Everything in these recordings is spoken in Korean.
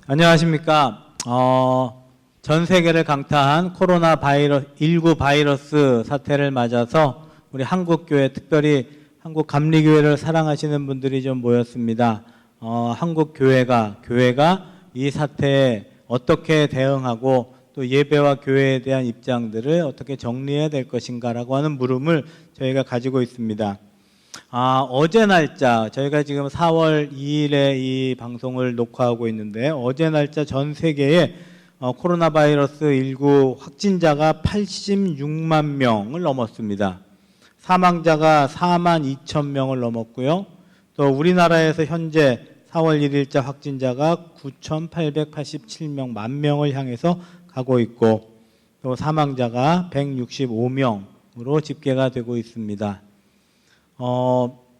안녕하십니까. 전 세계를 강타한 코로나 바이러스 19 바이러스 사태를 맞아서 우리 한국교회, 특별히 한국 감리교회를 사랑하시는 분들이 좀 모였습니다. 한국교회가 이 사태에 어떻게 대응하고 또 예배와 교회에 대한 입장들을 어떻게 정리해야 될 것인가라고 하는 물음을 저희가 가지고 있습니다. 어제 날짜, 저희가 지금 4월 2일에 이 방송을 녹화하고 있는데, 어제 날짜 전 세계에 코로나 바이러스 19 확진자가 86만 명을 넘었습니다. 사망자가 4만 2천 명을 넘었고요. 또 우리나라에서 현재 4월 1일자 확진자가 9,887명, 만 명을 향해서 가고 있고, 또 사망자가 165명으로 집계가 되고 있습니다.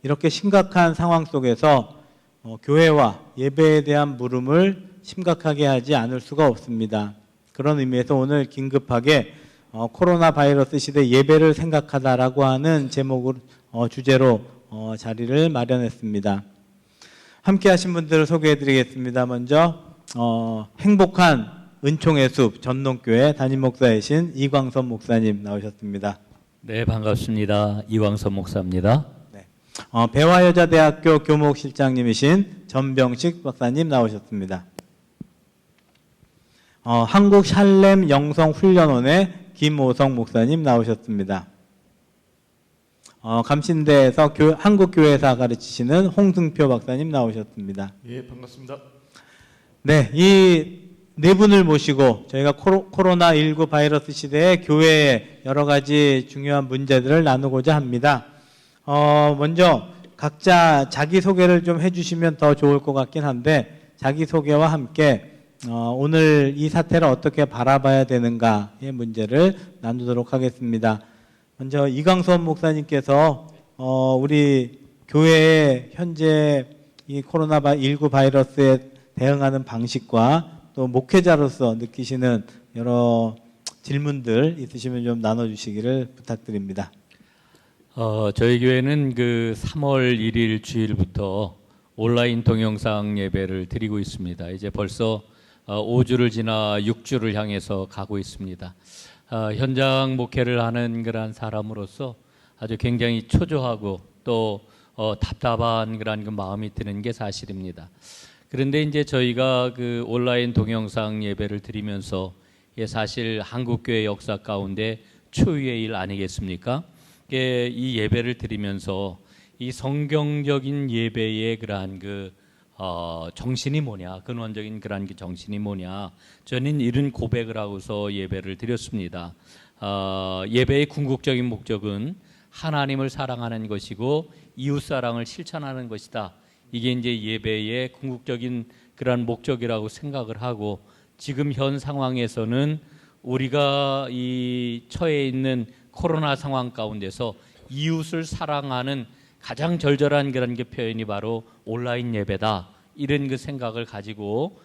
이렇게 심각한 상황 속에서 교회와 예배에 대한 물음을 심각하게 하지 않을 수가 없습니다. 그런 의미에서 오늘 긴급하게 코로나 바이러스 시대 예배를 생각하다라고 하는 제목을 주제로 자리를 마련했습니다. 함께 하신 분들을 소개해 드리겠습니다. 먼저 행복한 은총의 숲 전농교회 담임 목사이신 이광선 목사님 나오셨습니다. 네, 반갑습니다. 이광선 목사입니다. 네. 배화여자대학교 교목실장님이신 전병식 박사님 나오셨습니다. 한국 샬렘 영성훈련원의 김오성 목사님 나오셨습니다. 감신대에서 한국교회사 가르치시는 홍승표 박사님 나오셨습니다. 예, 반갑습니다. 네, 이 네 분을 모시고 저희가 코로나19 바이러스 시대에 교회의 여러 가지 중요한 문제들을 나누고자 합니다. 먼저 각자 자기소개를 좀 해주시면 더 좋을 것 같긴 한데, 자기소개와 함께 오늘 이 사태를 어떻게 바라봐야 되는가의 문제를 나누도록 하겠습니다. 먼저 이광선 목사님께서 우리 교회의 현재 이 코로나19 바이러스에 대응하는 방식과 또 목회자로서 느끼시는 여러 질문들 있으시면 좀 나눠주시기를 부탁드립니다. 저희 교회는 그 3월 1일 주일부터 온라인 동영상 예배를 드리고 있습니다. 이제 벌써 5주를 지나 6주를 향해서 가고 있습니다. 현장 목회를 하는 그런 사람으로서 아주 굉장히 초조하고 또 답답한 그런 그 마음이 드는 게 사실입니다. 그런데 이제 저희가 그 온라인 동영상 예배를 드리면서 사실 한국교회 역사 가운데 초유의 일 아니겠습니까? 이 예배를 드리면서 이 성경적인 예배의 그러한 그 정신이 뭐냐, 근원적인 그러한 그 정신이 뭐냐, 저는 이런 고백을 하고서 예배를 드렸습니다. 예배의 궁극적인 목적은 하나님을 사랑하는 것이고 이웃 사랑을 실천하는 것이다. 이게 이제 예배의 궁극적인 그러한 목적이라고 생각을 하고, 지금 현 상황에서는 우리가 이 처해 있는 코로나 상황 가운데서 이웃을 사랑하는 가장 절절한 그런 게 표현이 바로 온라인 예배다. 이런 그 생각을 가지고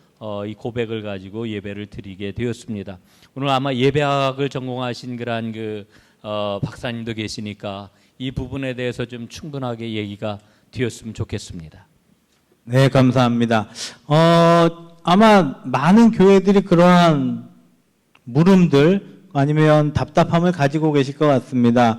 이 고백을 가지고 예배를 드리게 되었습니다. 오늘 아마 예배학을 전공하신 그런 그 박사님도 계시니까 이 부분에 대해서 좀 충분하게 얘기가 되었으면 좋겠습니다. 네, 감사합니다. 아마 많은 교회들이 그러한 물음들 아니면 답답함을 가지고 계실 것 같습니다.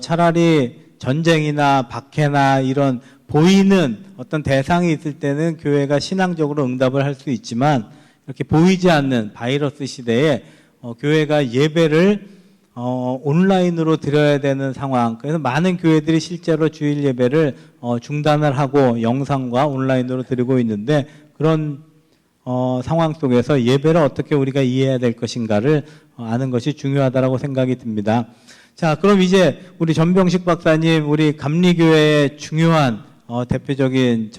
차라리 전쟁이나 박해나 이런 보이는 어떤 대상이 있을 때는 교회가 신앙적으로 응답을 할 수 있지만, 이렇게 보이지 않는 바이러스 시대에 교회가 예배를 온라인으로 드려야 되는 상황. 그래서 많은 교회들이 실제로 주일 예배를 중단을 하고 영상과 온라인으로 드리고 있는데, 그런 상황 속에서 예배를 어떻게 우리가 이해해야 될 것인가를 아는 것이 중요하다고 생각이 듭니다. 자, 그럼 이제 우리 전병식 박사님, 우리 감리교회의 중요한 대표적인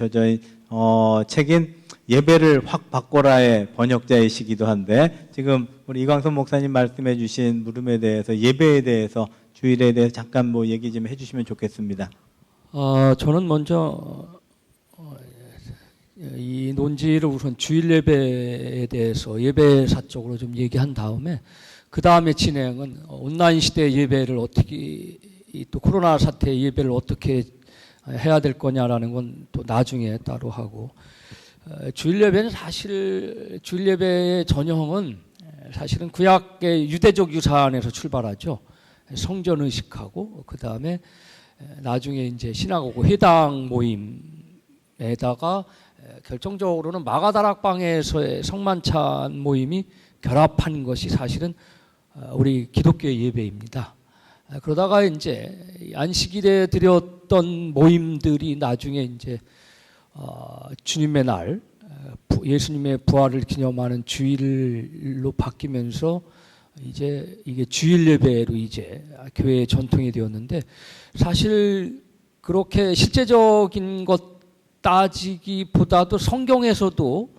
책인 예배를 확 바꿔라의 번역자이시기도 한데, 지금 우리 이광선 목사님 말씀해 주신 물음에 대해서, 예배에 대해서, 주일에 대해서 잠깐 뭐 얘기 좀 해주시면 좋겠습니다. 저는 먼저 이 논지를 우선 주일 예배에 대해서 예배사적으로 좀 얘기한 다음에, 그 다음에 진행은 온라인 시대 예배를 어떻게, 또 코로나 사태 예배를 어떻게 해야 될 거냐라는 건 또 나중에 따로 하고, 주일 예배는 사실 주일 예배의 전형은 사실은 구약의 유대적 유산에서 출발하죠. 성전 의식하고 그 다음에 나중에 이제 시나고그 회당 모임에다가 결정적으로는 마가다락방에서의 성만찬 모임이 결합한 것이 사실은 우리 기독교의 예배입니다. 그러다가 이제 안식일에 드렸던 모임들이 나중에 이제 주님의 날, 예수님의 부활을 기념하는 주일로 바뀌면서 이제 이게 주일 예배로 이제 교회의 전통이 되었는데, 사실 그렇게 실제적인 것 따지기보다도 성경에서도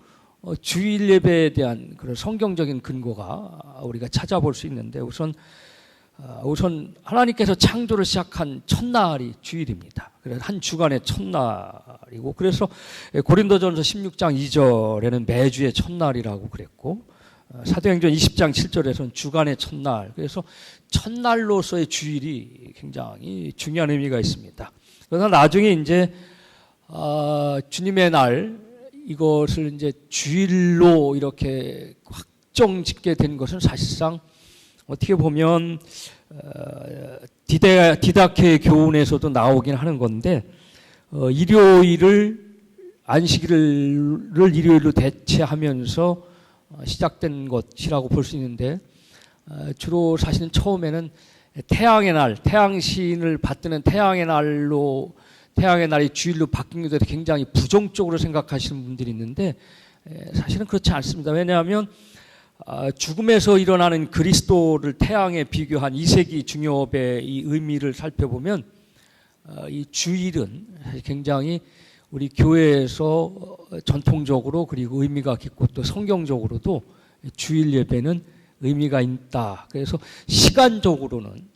주일 예배에 대한 그런 성경적인 근거가 우리가 찾아볼 수 있는데, 우선 하나님께서 창조를 시작한 첫날이 주일입니다. 그래서 한 주간의 첫날이고, 그래서 고린도전서 16장 2절에는 매주의 첫날이라고 그랬고, 사도행전 20장 7절에서는 주간의 첫날, 그래서 첫날로서의 주일이 굉장히 중요한 의미가 있습니다. 그러나 나중에 이제 주님의 날, 이것을 이제 주일로 이렇게 확정 짓게 된 것은 사실상 어떻게 보면 디다케 교훈에서도 나오긴 하는 건데, 안식일을 일요일로 대체하면서 시작된 것이라고 볼 수 있는데, 주로 사실은 처음에는 태양의 날, 태양신을 받드는 태양의 날이 주일로 바뀐 것에 굉장히 부정적으로 생각하시는 분들이 있는데, 사실은 그렇지 않습니다. 왜냐하면 죽음에서 일어나는 그리스도를 태양에 비교한 2세기 중엽의 이 의미를 살펴보면 이 주일은 굉장히 우리 교회에서 전통적으로 그리고 의미가 깊고 또 성경적으로도 주일 예배는 의미가 있다. 그래서 시간적으로는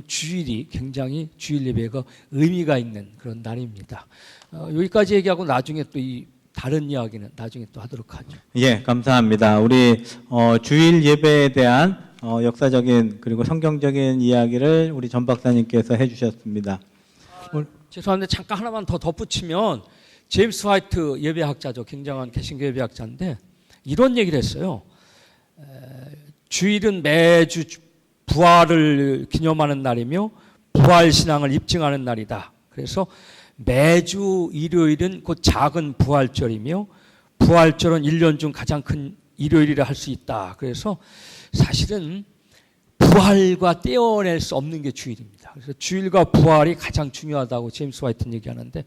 주일이 굉장히 주일 예배가 의미가 있는 그런 날입니다. 여기까지 얘기하고 나중에 또 이 다른 이야기는 나중에 또 하도록 하죠. 예, 감사합니다. 우리 주일 예배에 대한 역사적인 그리고 성경적인 이야기를 우리 전 박사님께서 해주셨습니다. 죄송한데 잠깐 하나만 더 덧붙이면, 제임스 화이트 예배학자죠. 굉장한 개신교 예배학자인데 이런 얘기를 했어요. 주일은 매주 부활을 기념하는 날이며 부활 신앙을 입증하는 날이다. 그래서 매주 일요일은 곧 작은 부활절이며 부활절은 1년 중 가장 큰 일요일이라 할 수 있다. 그래서 사실은 부활과 떼어낼 수 없는 게 주일입니다. 그래서 주일과 부활이 가장 중요하다고 제임스 화이트는 얘기하는데,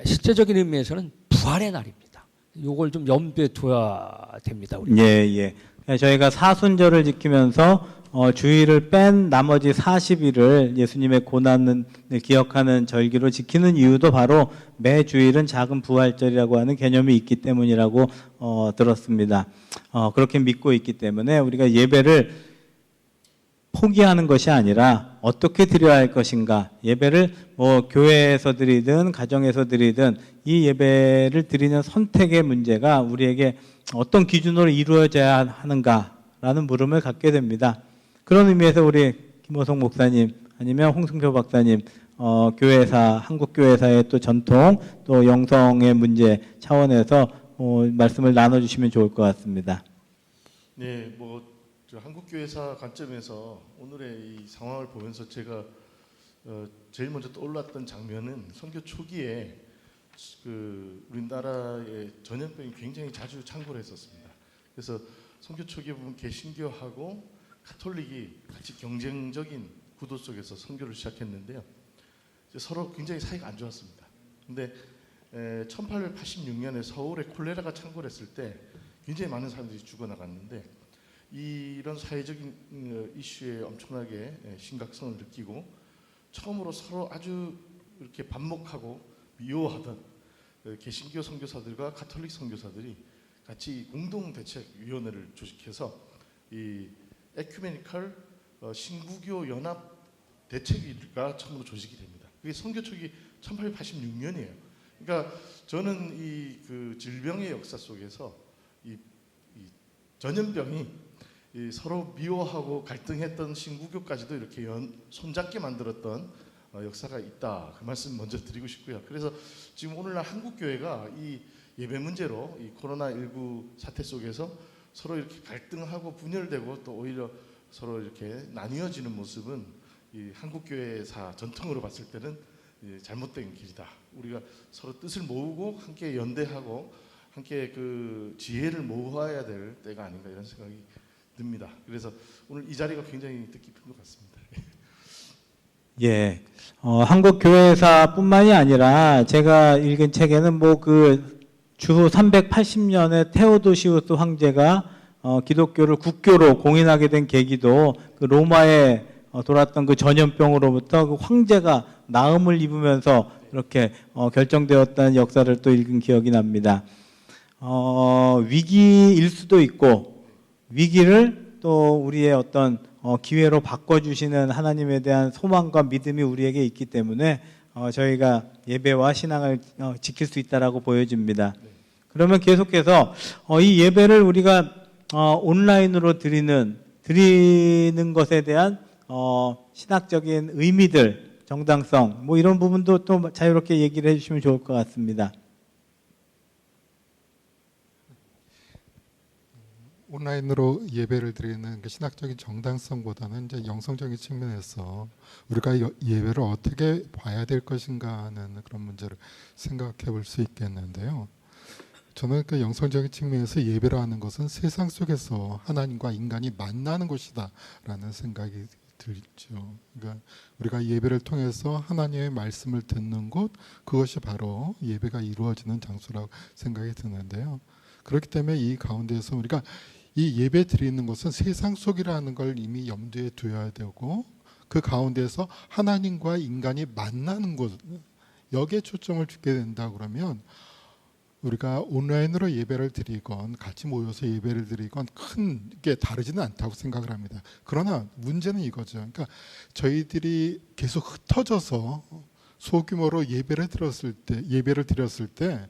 실제적인 의미에서는 부활의 날입니다. 이걸 좀 염두에 둬야 됩니다. 우리가. 예. 저희가 사순절을 지키면서 주일을 뺀 나머지 40일을 예수님의 고난을 기억하는 절기로 지키는 이유도 바로 매 주일은 작은 부활절이라고 하는 개념이 있기 때문이라고 들었습니다. 그렇게 믿고 있기 때문에 우리가 예배를 포기하는 것이 아니라 어떻게 드려야 할 것인가, 예배를 교회에서 드리든 가정에서 드리든 이 예배를 드리는 선택의 문제가 우리에게 어떤 기준으로 이루어져야 하는가라는 물음을 갖게 됩니다. 그런 의미에서 우리 김호성 목사님 아니면 홍승표 박사님, 한국교회사의 또 전통 또 영성의 문제 차원에서 말씀을 나눠주시면 좋을 것 같습니다. 네, 한국교회사 관점에서 오늘의 이 상황을 보면서 제가 제일 먼저 떠올랐던 장면은 선교 초기에 우리나라의 전염병이 굉장히 자주 창궐 했었습니다. 그래서 선교 초기에 보면 개신교하고 가톨릭이 같이 경쟁적인 구도 속에서 선교를 시작했는데요. 서로 굉장히 사이가 안 좋았습니다. 근데 1886년에 서울에 콜레라가 창궐했을 때 굉장히 많은 사람들이 죽어나갔는데, 이런 사회적인 이슈에 엄청나게 심각성을 느끼고 처음으로 서로 아주 이렇게 반목하고 미워하던 개신교 선교사들과 가톨릭 선교사들이 같이 공동대책위원회를 조직해서 이 에큐메니컬 신구교 연합 대책위가 처음으로 조직이 됩니다. 그게 선교 초기 1886년이에요. 그러니까 저는 이 질병의 역사 속에서 이 전염병이 서로 미워하고 갈등했던 신구교까지도 이렇게 손잡게 만들었던 역사가 있다. 그 말씀 먼저 드리고 싶고요. 그래서 지금 오늘날 한국교회가 이 예배 문제로 이 코로나19 사태 속에서 서로 이렇게 갈등하고 분열되고 또 오히려 서로 이렇게 나뉘어지는 모습은 이 한국교회사 전통으로 봤을 때는 잘못된 길이다. 우리가 서로 뜻을 모으고 함께 연대하고 함께 그 지혜를 모아야 될 때가 아닌가 이런 생각이 듭니다. 그래서 오늘 이 자리가 굉장히 뜻깊은 것 같습니다. 예, 한국교회사뿐만이 아니라 제가 읽은 책에는 뭐 그 주후 380년에 테오도시우스 황제가 기독교를 국교로 공인하게 된 계기도 그 로마에 돌았던 그 전염병으로부터 그 황제가 나음을 입으면서 이렇게 결정되었다는 역사를 또 읽은 기억이 납니다. 위기일 수도 있고 위기를 또 우리의 어떤 기회로 바꿔주시는 하나님에 대한 소망과 믿음이 우리에게 있기 때문에 저희가 예배와 신앙을 지킬 수 있다라고 보여집니다. 그러면 계속해서 이 예배를 우리가 온라인으로 드리는 것에 대한 신학적인 의미들, 정당성 뭐 이런 부분도 또 자유롭게 얘기를 해주시면 좋을 것 같습니다. 온라인으로 예배를 드리는 그 신학적인 정당성보다는 이제 영성적인 측면에서 우리가 예배를 어떻게 봐야 될 것인가 하는 그런 문제를 생각해 볼 수 있겠는데요. 저는 그 영성적인 측면에서 예배를 하는 것은 세상 속에서 하나님과 인간이 만나는 곳이다라는 생각이 들죠. 그러니까 우리가 예배를 통해서 하나님의 말씀을 듣는 곳, 그것이 바로 예배가 이루어지는 장소라고 생각이 드는데요. 그렇기 때문에 이 가운데에서 우리가 이 예배 드리는 것은 세상 속이라는 걸 이미 염두에 두어야 되고 그 가운데서 하나님과 인간이 만나는 곳, 여기에 초점을 두게 된다 그러면 우리가 온라인으로 예배를 드리건 같이 모여서 예배를 드리건 큰 게 다르지는 않다고 생각을 합니다. 그러나 문제는 이거죠. 그러니까 저희들이 계속 흩어져서 소규모로 예배를 드렸을 때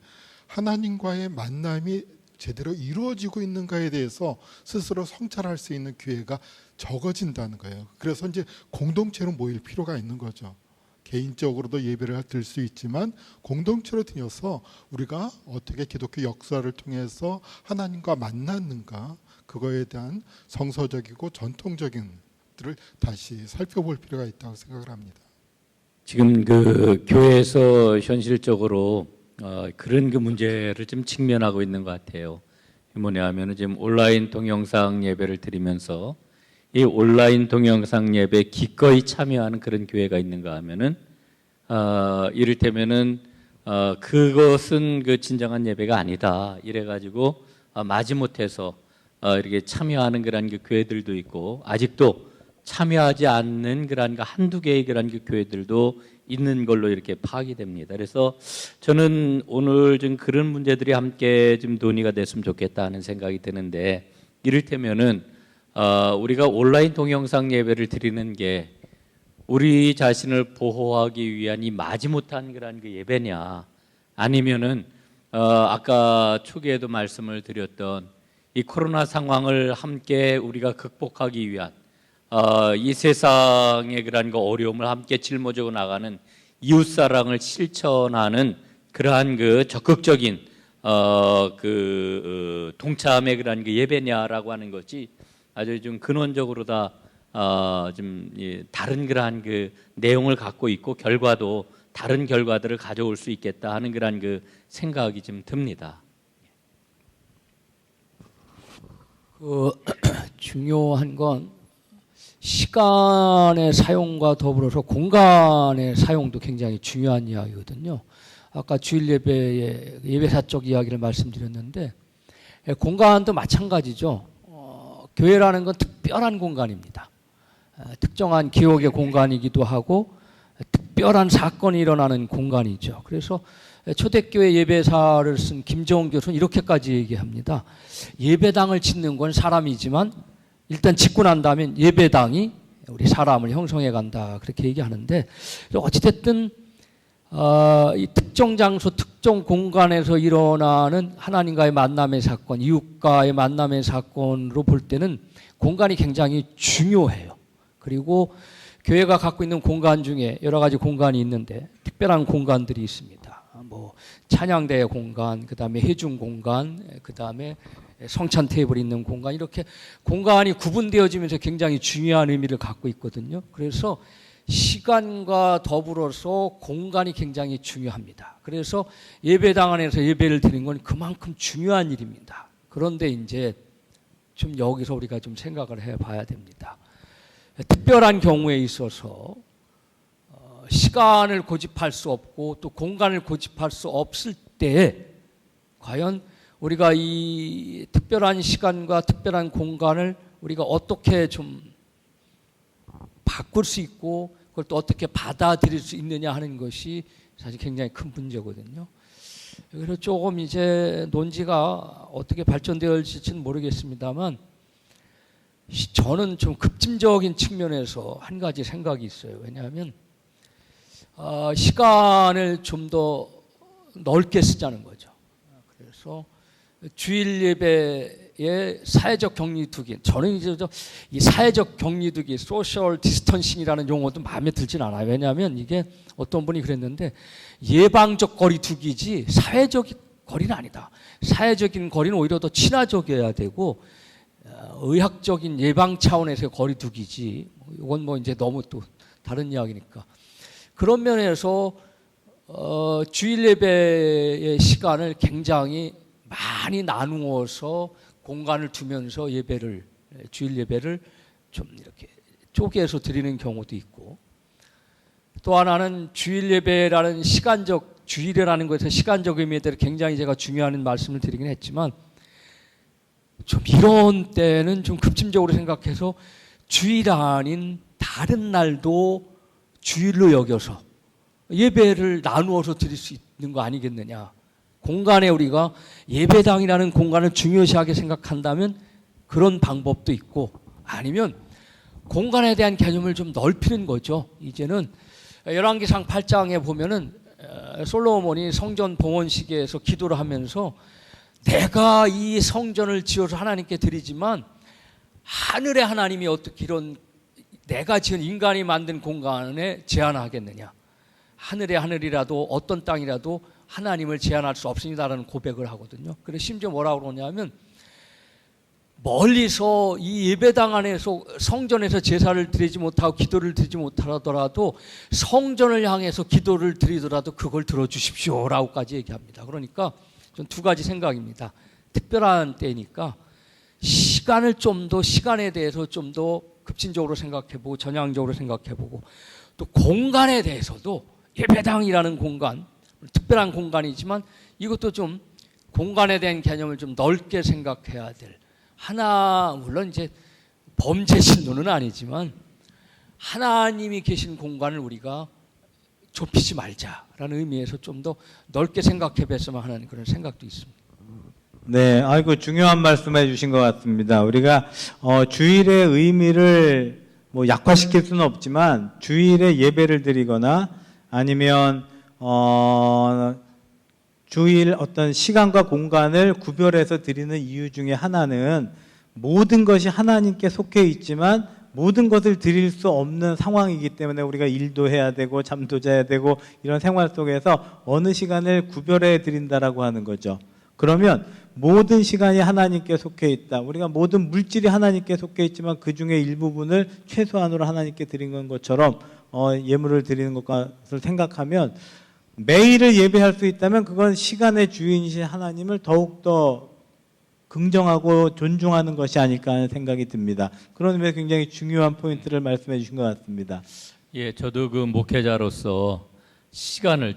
하나님과의 만남이 제대로 이루어지고 있는가에 대해서 스스로 성찰할 수 있는 기회가 적어진다는 거예요. 그래서 이제 공동체로 모일 필요가 있는 거죠. 개인적으로도 예배를 드릴 수 있지만 공동체로 드려서 우리가 어떻게 기독교 역사를 통해서 하나님과 만났는가, 그거에 대한 성서적이고 전통적인 것들을 다시 살펴볼 필요가 있다고 생각을 합니다. 지금 그 교회에서 현실적으로 그런 그 문제를 좀 직면하고 있는 것 같아요. 뭐냐면은 지금 온라인 동영상 예배를 드리면서 이 온라인 동영상 예배에 기꺼이 참여하는 그런 교회가 있는가 하면은 이를테면은 그것은 그 진정한 예배가 아니다 이래가지고 마지못해서 이렇게 참여하는 그런 그 교회들도 있고 아직도 참여하지 않는 그런 그 한두 개의 그런 그 교회들도 있는 걸로 이렇게 파악이 됩니다. 그래서 저는 오늘 좀 그런 문제들이 함께 좀 논의가 됐으면 좋겠다 하는 생각이 드는데 이를테면은 우리가 온라인 동영상 예배를 드리는 게 우리 자신을 보호하기 위한 이 마지못한 그런 그 예배냐 아니면은 아까 초기에도 말씀을 드렸던 이 코로나 상황을 함께 우리가 극복하기 위한 이 세상의 그런 그 어려움을 함께 짊어지고 나가는 이웃사랑을 실천하는 그러한 그 적극적인 동참의 그런 그 예배냐라고 하는 것이 아주 좀 근원적으로 다 좀 다른 그러한 그 내용을 갖고 있고 결과도 다른 결과들을 가져올 수 있겠다 하는 그러한 그 생각이 좀 듭니다. 중요한 건 시간의 사용과 더불어서 공간의 사용도 굉장히 중요한 이야기거든요. 아까 주일 예배의 예배사적 이야기를 말씀드렸는데 공간도 마찬가지죠. 교회라는 건 특별한 공간입니다. 특정한 기억의 공간이기도 하고 특별한 사건이 일어나는 공간이죠. 그래서 초대교회 예배사를 쓴 김정은 교수는 이렇게까지 얘기합니다. 예배당을 짓는 건 사람이지만 일단 짓고 난 다음엔 예배당이 우리 사람을 형성해 간다 그렇게 얘기하는데 어찌됐든 이 특정 장소 특정 공간에서 일어나는 하나님과의 만남의 사건, 이웃과의 만남의 사건으로 볼 때는 공간이 굉장히 중요해요. 그리고 교회가 갖고 있는 공간 중에 여러 가지 공간이 있는데 특별한 공간들이 있습니다. 뭐 찬양대 공간, 그다음에 해중 공간, 그다음에 성찬 테이블이 있는 공간, 이렇게 공간이 구분되어지면서 굉장히 중요한 의미를 갖고 있거든요. 그래서 시간과 더불어서 공간이 굉장히 중요합니다. 그래서 예배당 안에서 예배를 드리는 건 그만큼 중요한 일입니다. 그런데 이제 좀 여기서 우리가 좀 생각을 해봐야 됩니다. 특별한 경우에 있어서 시간을 고집할 수 없고 또 공간을 고집할 수 없을 때에 과연 우리가 이 특별한 시간과 특별한 공간을 우리가 어떻게 좀 바꿀 수 있고 그걸 또 어떻게 받아들일 수 있느냐 하는 것이 사실 굉장히 큰 문제거든요. 그래서 조금 이제 논지가 어떻게 발전되어질지는 모르겠습니다만 저는 좀 급진적인 측면에서 한 가지 생각이 있어요. 왜냐하면 시간을 좀 더 넓게 쓰자는 거죠. 그래서 주일 예배의 사회적 격리두기, 저는 이제 이 사회적 격리두기, 소셜 디스턴싱이라는 용어도 마음에 들진 않아요. 왜냐하면 이게 어떤 분이 그랬는데 예방적 거리두기지 사회적인 거리는 아니다. 사회적인 거리는 오히려 더 친화적이어야 되고 의학적인 예방 차원에서의 거리두기지. 이건 뭐 이제 너무 또 다른 이야기니까. 그런 면에서 주일 예배의 시간을 굉장히 많이 나누어서 공간을 두면서 주일 예배를 좀 이렇게 쪼개서 드리는 경우도 있고, 또 하나는 주일 예배라는 주일이라는 것에서 시간적 의미에 대해 굉장히 제가 중요한 말씀을 드리긴 했지만 좀 이런 때는 좀 급진적으로 생각해서 주일 아닌 다른 날도 주일로 여겨서 예배를 나누어서 드릴 수 있는 거 아니겠느냐. 공간에 우리가 예배당이라는 공간을 중요시하게 생각한다면 그런 방법도 있고, 아니면 공간에 대한 개념을 좀 넓히는 거죠. 이제는 열왕기상 8장에 보면은 솔로몬이 성전 봉헌 시기에서 기도를 하면서 내가 이 성전을 지어서 하나님께 드리지만 하늘의 하나님이 어떻게 이런 내가 지은 인간이 만든 공간에 제한하겠느냐. 하늘의 하늘이라도 어떤 땅이라도 하나님을 제한할 수 없습니다라는 고백을 하거든요. 그래서 심지어 뭐라고 그러냐면 멀리서 이 예배당 안에서 성전에서 제사를 드리지 못하고 기도를 드리지 못하더라도 성전을 향해서 기도를 드리더라도 그걸 들어주십시오라고까지 얘기합니다. 그러니까 전 두 가지 생각입니다. 특별한 때니까 시간을 좀 더, 시간에 대해서 좀 더 급진적으로 생각해보고 전향적으로 생각해보고, 또 공간에 대해서도 예배당이라는 공간, 특별한 공간이지만 이것도 좀 공간에 대한 개념을 좀 넓게 생각해야 될, 물론 이제 범죄 신도는 아니지만 하나님이 계신 공간을 우리가 좁히지 말자라는 의미에서 좀 더 넓게 생각해 봤으면 하는 그런 생각도 있습니다. 네, 아이고 중요한 말씀해 주신 것 같습니다. 우리가 주일의 의미를 뭐 약화시킬 수는 없지만 주일에 예배를 드리거나 아니면 주일 어떤 시간과 공간을 구별해서 드리는 이유 중에 하나는 모든 것이 하나님께 속해 있지만 모든 것을 드릴 수 없는 상황이기 때문에 우리가 일도 해야 되고 잠도 자야 되고 이런 생활 속에서 어느 시간을 구별해 드린다라고 하는 거죠. 그러면 모든 시간이 하나님께 속해 있다. 우리가 모든 물질이 하나님께 속해 있지만 그 중에 일부분을 최소한으로 하나님께 드린 것처럼 예물을 드리는 것을 생각하면 매일을 예배할 수 있다면 그건 시간의 주인이신 하나님을 더욱더 긍정하고 존중하는 것이 아닐까 하는 생각이 듭니다. 그런 의미에서 굉장히 중요한 포인트를 말씀해 주신 것 같습니다. 예, 저도 그 목회자로서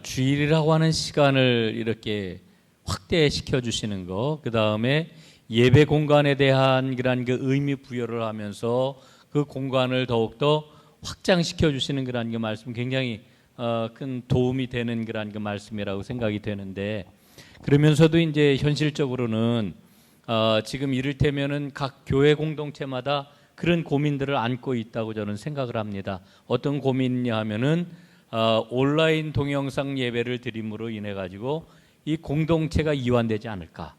주일이라고 하는 시간을 이렇게 확대시켜 주시는 거, 그 다음에 예배 공간에 대한 그런 그 의미 부여를 하면서 그 공간을 더욱더 확장시켜 주시는 그런 그 말씀 굉장히 큰 도움이 되는 그런 그 말씀이라고 생각이 되는데, 그러면서도 이제 현실적으로는 지금 이를테면은 각 교회 공동체마다 그런 고민들을 안고 있다고 저는 생각을 합니다. 어떤 고민이냐 하면은 온라인 동영상 예배를 드림으로 인해 가지고 이 공동체가 이완되지 않을까.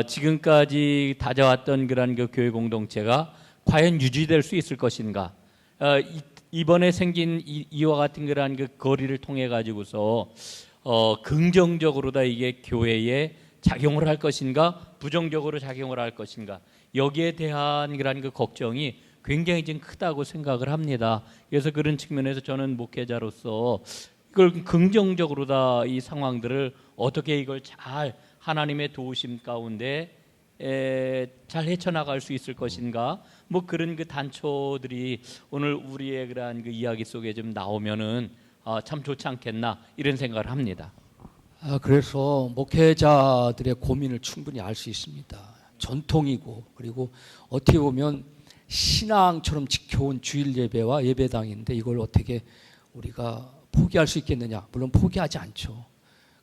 지금까지 다져왔던 그런 그 교회 공동체가 과연 유지될 수 있을 것인가. 이번에 생긴 이와 같은 그런 그 거리를 통해 가지고서 긍정적으로다 이게 교회에 작용을 할 것인가 부정적으로 작용을 할 것인가 여기에 대한 그런 그 걱정이 굉장히 좀 크다고 생각을 합니다. 그래서 그런 측면에서 저는 목회자로서 이걸 긍정적으로다 이 상황들을 어떻게 이걸 잘 하나님의 도우심 가운데 잘 헤쳐나갈 수 있을 것인가 뭐 그런 그 단초들이 오늘 우리의 그러한 그 이야기 속에 좀 나오면은 참 좋지 않겠나 이런 생각을 합니다. 그래서 목회자들의 고민을 충분히 알 수 있습니다. 전통이고 그리고 어떻게 보면 신앙처럼 지켜온 주일 예배와 예배당인데 이걸 어떻게 우리가 포기할 수 있겠느냐? 물론 포기하지 않죠.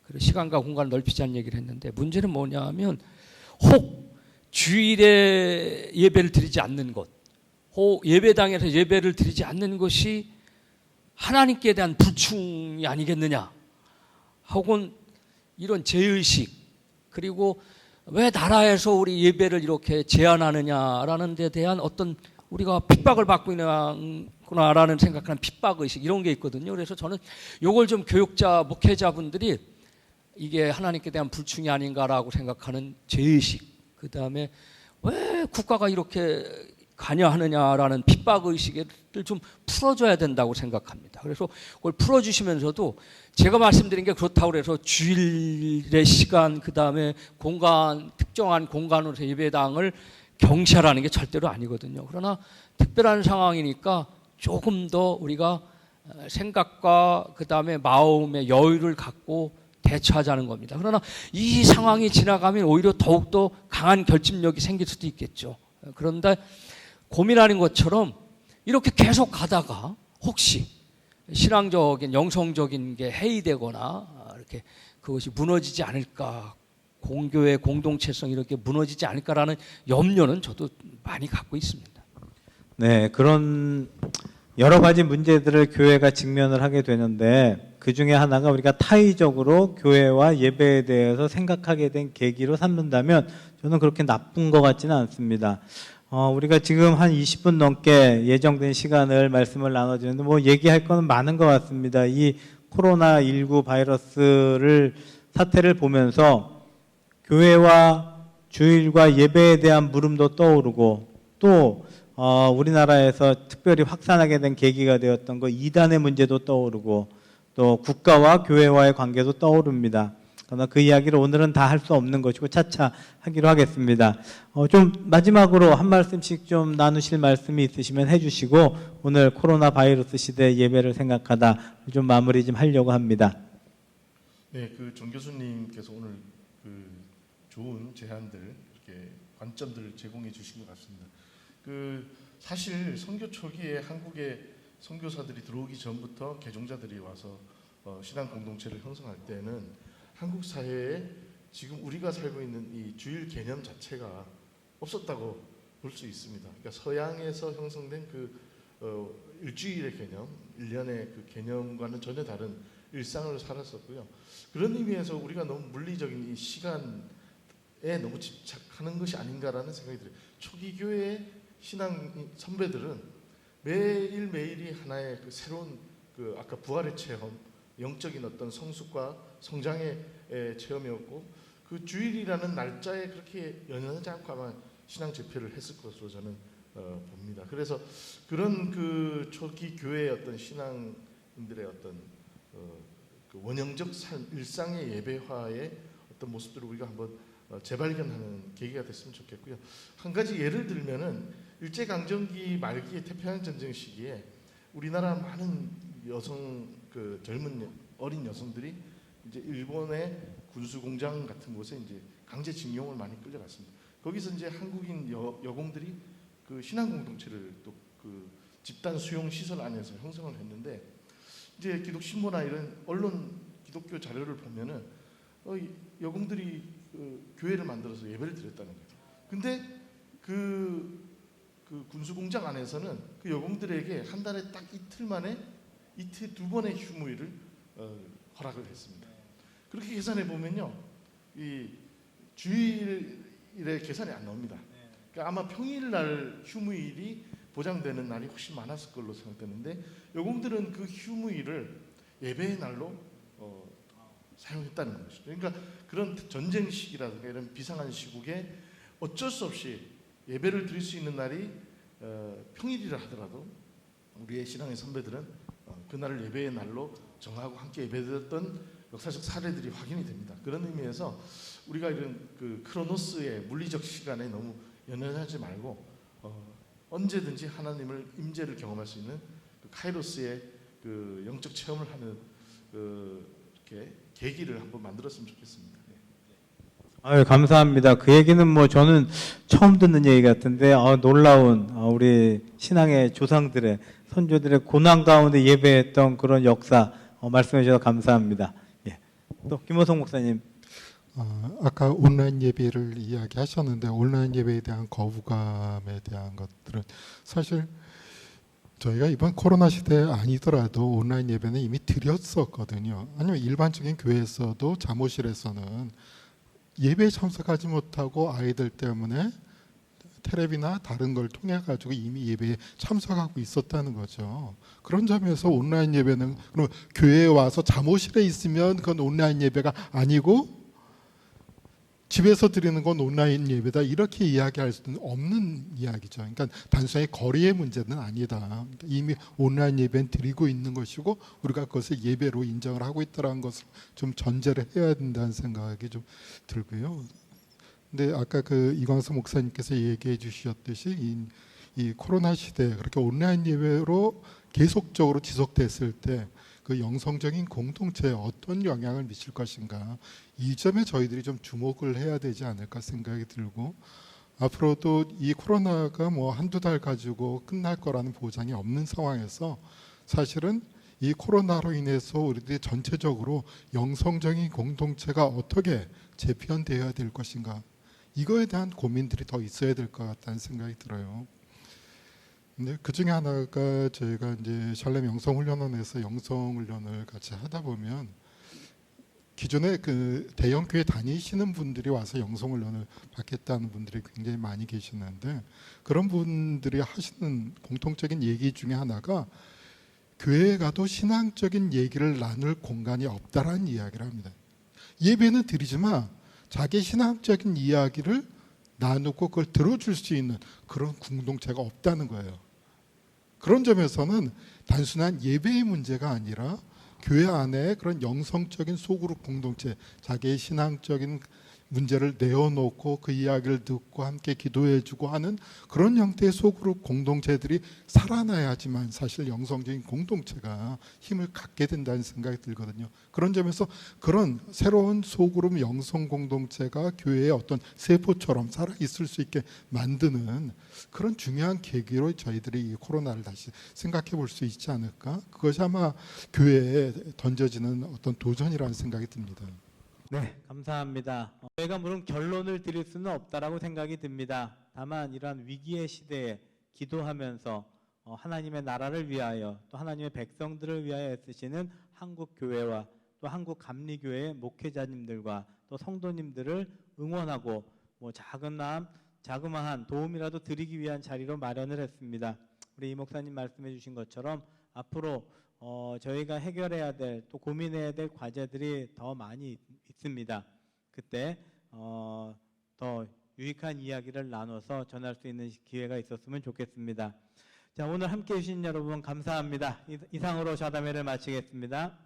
그리고 시간과 공간을 넓히지 않는 얘기를 했는데 문제는 뭐냐면 혹 주일에 예배를 드리지 않는 것, 혹 예배당에서 예배를 드리지 않는 것이 하나님께 대한 불충이 아니겠느냐? 혹은 이런 죄의식 그리고 왜 나라에서 우리 예배를 이렇게 제한하느냐라는 데 대한 어떤 우리가 핍박을 받고 있구나라는 생각하는 핍박의식 이런 게 있거든요. 그래서 저는 이걸 좀 교육자, 목회자분들이 이게 하나님께 대한 불충이 아닌가라고 생각하는 죄의식 그 다음에 왜 국가가 이렇게 관여하느냐라는 핍박의식을 좀 풀어줘야 된다고 생각합니다. 그래서 그걸 풀어주시면서도 제가 말씀드린 게 그렇다고 해서 주일의 시간 그 다음에 공간 특정한 공간으로서 예배당을 경시하라는 게 절대로 아니거든요. 그러나 특별한 상황이니까 조금 더 우리가 생각과 그 다음에 마음의 여유를 갖고 대처하자는 겁니다. 그러나 이 상황이 지나가면 오히려 더욱더 강한 결집력이 생길 수도 있겠죠. 그런데 고민하는 것처럼 이렇게 계속 가다가 혹시 신앙적인 영성적인 게 해이되거나 이렇게 그것이 무너지지 않을까 공교의 공동체성이 이렇게 무너지지 않을까라는 염려는 저도 많이 갖고 있습니다. 네, 그런 여러 가지 문제들을 교회가 직면을 하게 되는데 그 중에 하나가 우리가 타의적으로 교회와 예배에 대해서 생각하게 된 계기로 삼는다면 저는 그렇게 나쁜 것 같지는 않습니다. 우리가 지금 한 20분 넘게 예정된 시간을 말씀을 나눠주는데 뭐 얘기할 거는 많은 것 같습니다. 이 코로나19 바이러스를 사태를 보면서 교회와 주일과 예배에 대한 물음도 떠오르고 또 우리나라에서 특별히 확산하게 된 계기가 되었던 거 이단의 문제도 떠오르고 또 국가와 교회와의 관계도 떠오릅니다. 그러나 그 이야기를 오늘은 다 할 수 없는 것이고 차차 하기로 하겠습니다. 좀 마지막으로 한 말씀씩 좀 나누실 말씀이 있으시면 해주시고 오늘 코로나 바이러스 시대 예배를 생각하다 좀 마무리 좀 하려고 합니다. 네, 그 정 교수님께서 오늘 그 좋은 제안들 이렇게 관점들을 제공해 주신 것 같습니다. 그 사실 선교 초기에 한국에 선교사들이 들어오기 전부터 개종자들이 와서 신앙 공동체를 형성할 때는 한국 사회에 지금 우리가 살고 있는 이 주일 개념 자체가 없었다고 볼 수 있습니다. 그러니까 서양에서 형성된 그 일주일의 개념, 1년의 그 개념과는 전혀 다른 일상을 살았었고요. 그런 의미에서 우리가 너무 물리적인 이 시간에 너무 집착하는 것이 아닌가라는 생각이 들어요. 초기 교회의 신앙 선배들은 매일매일이 하나의 그 새로운 그 아까 부활의 체험, 영적인 어떤 성숙과 성장의 체험이었고 그 주일이라는 날짜에 그렇게 연연하지 않고 아마 신앙 집회를 했을 것으로 저는 봅니다. 그래서 그런 그 초기 교회의 어떤 신앙인들의 어떤 그 원형적 삶, 일상의 예배화의 어떤 모습들을 우리가 한번 재발견하는 계기가 됐으면 좋겠고요. 한 가지 예를 들면은 일제강점기 말기의 태평양 전쟁 시기에 우리나라 많은 여성 그 젊은 어린 여성들이 이제 일본의 군수 공장 같은 곳에 이제 강제 징용을 많이 끌려갔습니다. 거기서 이제 한국인 여공들이 그 신앙 공동체를 또 그 집단 수용 시설 안에서 형성을 했는데 이제 기독 신보나 이런 언론 기독교 자료를 보면은 여공들이 그 교회를 만들어서 예배를 드렸다는 거예요. 근데 그 군수 공장 안에서는 그 여공들에게 한 달에 딱 이틀 만에 이틀 2번의 휴무일을 허락을 했습니다. 그렇게 계산해 보면요, 이 주일의 계산이 안 나옵니다. 그러니까 아마 평일날 휴무일이 보장되는 날이 훨씬 많았을 걸로 생각되는데 여공들은 그 휴무일을 예배의 날로 사용했다는 것이죠. 그러니까 그런 전쟁 시기라든가 이런 비상한 시국에 어쩔 수 없이 예배를 드릴 수 있는 날이 평일이라 하더라도 우리의 신앙의 선배들은 그날을 예배의 날로 정하고 함께 예배드렸던 역사적 사례들이 확인이 됩니다. 그런 의미에서 우리가 이런 그 크로노스의 물리적 시간에 너무 연연하지 말고 언제든지 하나님을 임재를 경험할 수 있는 그 카이로스의 그 영적 체험을 하는 이렇게 계기를 한번 만들었으면 좋겠습니다. 네. 아유, 감사합니다. 그 얘기는 뭐 저는 처음 듣는 얘기 같은데 놀라운 우리 신앙의 조상들의 선조들의 고난 가운데 예배했던 그런 역사 말씀해 주셔서 감사합니다. 예. 또 김호성 목사님. 아까 온라인 예배를 이야기하셨는데 온라인 예배에 대한 거부감에 대한 것들은 사실 저희가 이번 코로나 시대에 아니더라도 온라인 예배는 이미 드렸었거든요. 아니면 일반적인 교회에서도 사무실에서는 예배에 참석하지 못하고 아이들 때문에 텔레비나 다른 걸 통해 가지고 이미 예배에 참석하고 있었다는 거죠. 그런 점에서 온라인 예배는 그럼 교회에 와서 사무실에 있으면 그건 온라인 예배가 아니고 집에서 드리는 건 온라인 예배다 이렇게 이야기할 수는 없는 이야기죠. 그러니까 단순히 거리의 문제는 아니다. 그러니까 이미 온라인 예배는 드리고 있는 것이고 우리가 그것을 예배로 인정을 하고 있다는 것을 좀 전제를 해야 된다는 생각이 좀 들고요. 근데 아까 그 이광수 목사님께서 얘기해 주셨듯이 이 코로나 시대에 그렇게 온라인 예배로 계속적으로 지속됐을 때 그 영성적인 공동체에 어떤 영향을 미칠 것인가 이 점에 저희들이 좀 주목을 해야 되지 않을까 생각이 들고 앞으로도 이 코로나가 뭐 한두 달 가지고 끝날 거라는 보장이 없는 상황에서 사실은 이 코로나로 인해서 우리들이 전체적으로 영성적인 공동체가 어떻게 재편되어야 될 것인가 이거에 대한 고민들이 더 있어야 될 것 같다는 생각이 들어요. 근데 그 중에 하나가 저희가 이제 샬렘 영성훈련원에서 영성훈련을 같이 하다 보면 기존에 그 대형 교회 다니시는 분들이 와서 영성훈련을 받겠다는 분들이 굉장히 많이 계시는데 그런 분들이 하시는 공통적인 얘기 중에 하나가 교회에 가도 신앙적인 얘기를 나눌 공간이 없다라는 이야기를 합니다. 예배는 드리지만 자기 신앙적인 이야기를 나누고 그걸 들어줄 수 있는 그런 공동체가 없다는 거예요. 그런 점에서는 단순한 예배의 문제가 아니라 교회 안에 그런 영성적인 소그룹 공동체, 자기의 신앙적인 문제를 내어놓고 그 이야기를 듣고 함께 기도해주고 하는 그런 형태의 소그룹 공동체들이 살아나야지만 사실 영성적인 공동체가 힘을 갖게 된다는 생각이 들거든요. 그런 점에서 그런 새로운 소그룹 영성 공동체가 교회의 어떤 세포처럼 살아있을 수 있게 만드는 그런 중요한 계기로 저희들이 이 코로나를 다시 생각해 볼 수 있지 않을까? 그것이 아마 교회에 던져지는 어떤 도전이라는 생각이 듭니다. 네, 감사합니다. 저희가 물론 결론을 드릴 수는 없다라고 생각이 듭니다. 다만 이러한 위기의 시대에 기도하면서 하나님의 나라를 위하여 또 하나님의 백성들을 위하여 애쓰시는 한국 교회와 또 한국 감리교회의 목회자님들과 또 성도님들을 응원하고 뭐 자그마한 도움이라도 드리기 위한 자리로 마련을 했습니다. 우리 이 목사님 말씀해 주신 것처럼 앞으로 저희가 해결해야 될 또 고민해야 될 과제들이 더 많이 있습니다. 그때 더 유익한 이야기를 나눠서 전할 수 있는 기회가 있었으면 좋겠습니다. 자, 오늘 함께해 주신 여러분 감사합니다. 이상으로 좌담회를 마치겠습니다.